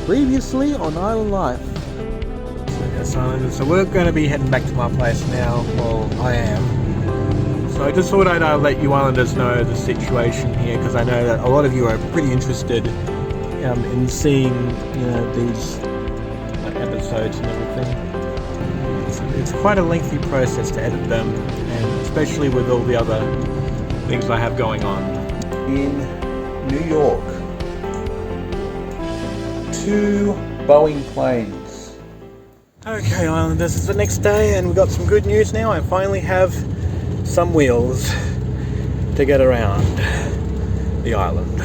Previously on Island Life. So we're going to be heading back to my place now. Well, I am. So I just thought I'd let you Islanders know the situation here, because I know that a lot of you are pretty interested in seeing, these episodes and everything. It's quite a lengthy process to edit them, and especially with all the other things I have going on. In New York, 2 Boeing planes. Okay, Islanders, it's the next day and we've got some good news now. I finally have some wheels to get around the island,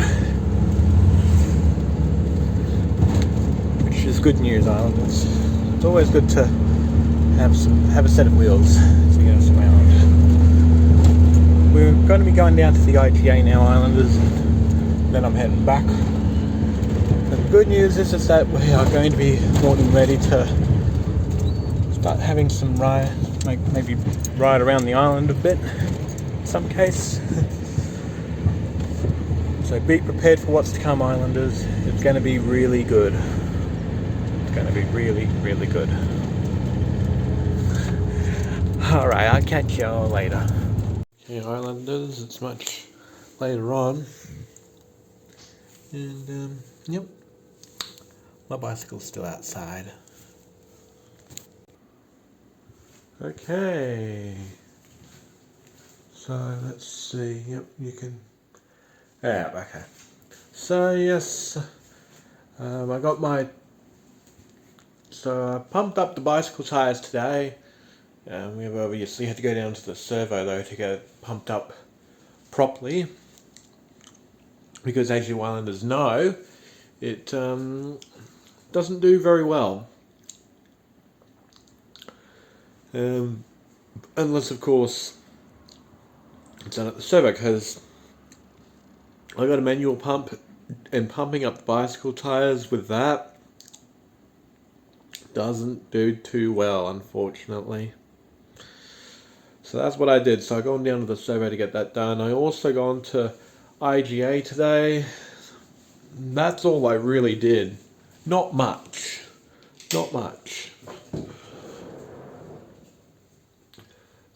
which is good news, Islanders. It's always good to have a set of wheels to get us around. We're going to be going down to the IGA now, Islanders, and then I'm heading back. And the good news is that we are going to be more than ready to start having some ride, maybe ride around the island a bit in some case. So be prepared for what's to come, Islanders. It's going to be really good. It's going to be really, really good. Alright, I'll catch y'all later. Okay, Islanders, it's much later on. And, yep. My bicycle's still outside. Okay. So, let's see. Yep, you can... Yeah, okay. So, yes. I got my... So, I pumped up the bicycle tyres today. We have obviously had to go down to the servo though to get it pumped up properly, because as you Islanders know, it doesn't do very well, unless of course it's done at the servo, because I got a manual pump, and pumping up the bicycle tyres with that doesn't do too well, unfortunately. So that's what I did. So I gone down to the servo to get that done. I also gone to IGA today. That's all I really did. Not much. Not much.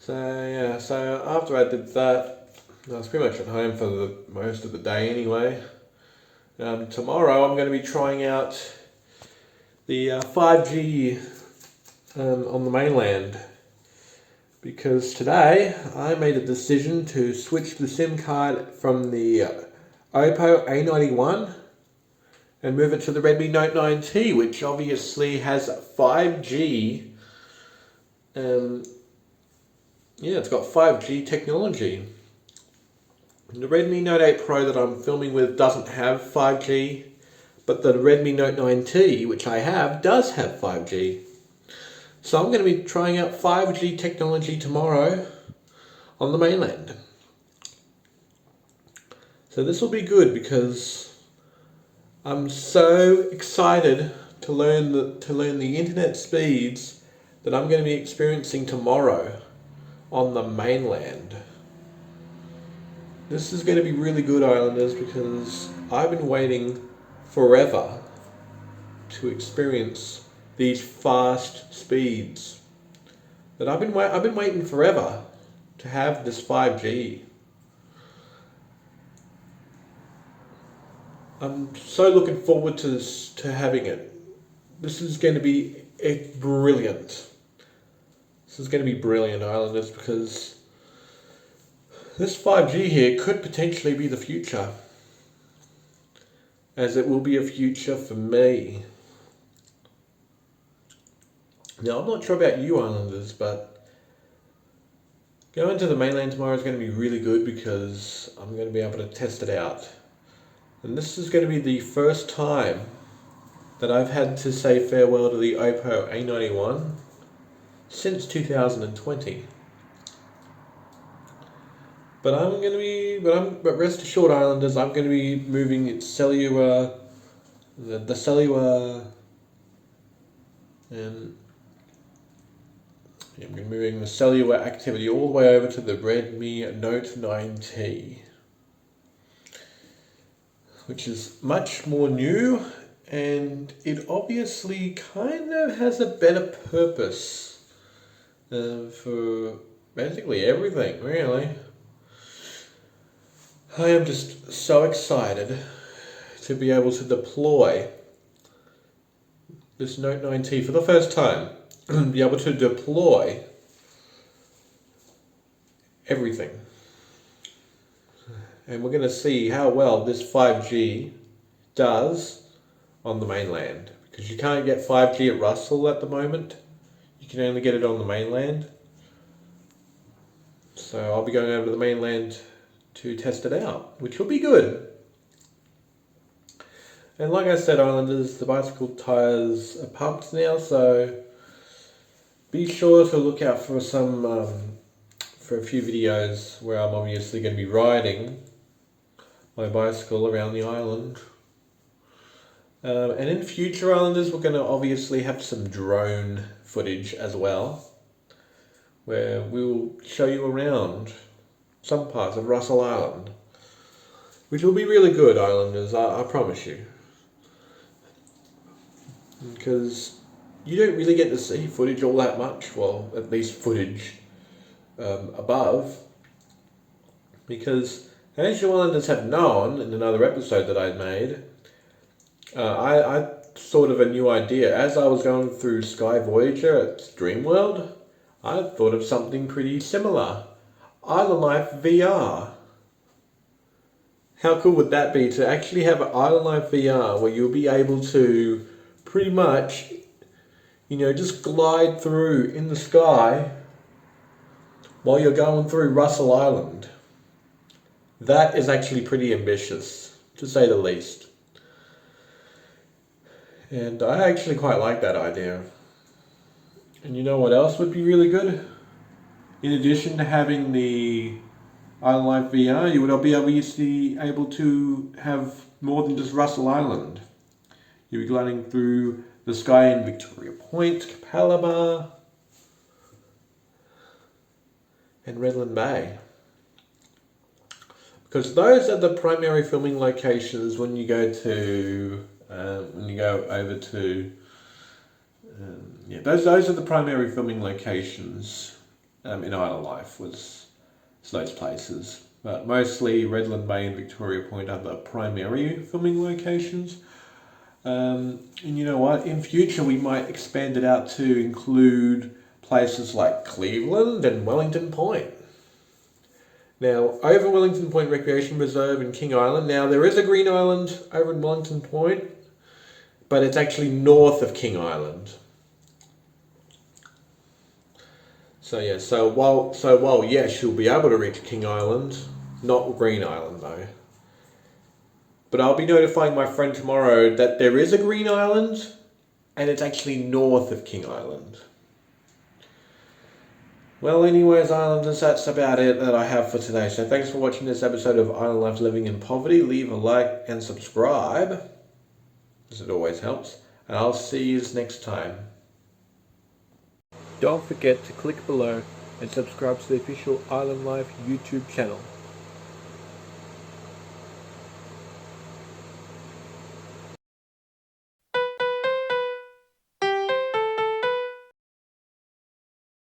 So yeah, so after I did that, I was pretty much at home for most of the day anyway. Tomorrow I'm going to be trying out the 5G on the mainland. Because today I made a decision to switch the SIM card from the Oppo A91 and move it to the Redmi Note 9T, which obviously has 5G. It's got 5G technology. The Redmi Note 8 Pro that I'm filming with doesn't have 5G, but the Redmi Note 9T, which I have, does have 5G. So I'm going to be trying out 5G technology tomorrow on the mainland. So this will be good because I'm so excited to learn the internet speeds that I'm going to be experiencing tomorrow on the mainland. This is going to be really good, Islanders, because I've been waiting forever to experience these fast speeds. But I've been waiting forever to have this 5G. I'm so looking forward to having it. This is going to be brilliant. This is going to be brilliant, Islanders, because this 5G here could potentially be the future, as it will be a future for me. Now, I'm not sure about you Islanders, but going to the mainland tomorrow is going to be really good because I'm going to be able to test it out. And this is going to be the first time that I've had to say farewell to the Oppo A91 since 2020. But rest assured, Islanders, I'm going to be moving its cellular, the cellular, and I'm moving the cellular activity all the way over to the Redmi Note 9T, which is much more new and it obviously kind of has a better purpose for basically everything, really. I am just so excited to be able to deploy this Note 9T for the first time. Be able to deploy everything. And we're going to see how well this 5G does on the mainland. Because you can't get 5G at Russell at the moment. You can only get it on the mainland. So I'll be going over to the mainland to test it out, which will be good. And like I said, Islanders, the bicycle tyres are pumped now, so be sure to look out for for a few videos where I'm obviously going to be riding my bicycle around the island. And in future, Islanders, we're going to obviously have some drone footage as well, where we will show you around some parts of Russell Island, which will be really good, Islanders, I promise you. Because you don't really get to see footage all that much, well, at least footage above, because as you Islanders have known in another episode that I made, I sort of a new idea. As I was going through Sky Voyager at Dreamworld, I thought of something pretty similar. Island Life VR. How cool would that be to actually have an Island Life VR where you'll be able to pretty much, just glide through in the sky while you're going through Russell Island. That is actually pretty ambitious, to say the least. And I actually quite like that idea. And you know what else would be really good? In addition to having the Island Life VR, you would be obviously able to have more than just Russell Island. You'll be gliding through the sky in Victoria Point, Capalaba, and Redland Bay. Because those are the primary filming locations when you go over to those are the primary filming locations in Island Life, was those places. But mostly Redland Bay and Victoria Point are the primary filming locations. And you know what? In future we might expand it out to include places like Cleveland and Wellington Point. Now, over Wellington Point Recreation Reserve in King Island, now there is a green island over in Wellington Point, but it's actually north of King Island. So while yes, you'll be able to reach King Island, not Green Island though. But I'll be notifying my friend tomorrow that there is a Green Island, and it's actually north of King Island. Well, anyways, Islanders, that's about it that I have for today. So thanks for watching this episode of Island Life Living in Poverty. Leave a like and subscribe, as it always helps. And I'll see you next time. Don't forget to click below and subscribe to the official Island Life YouTube channel.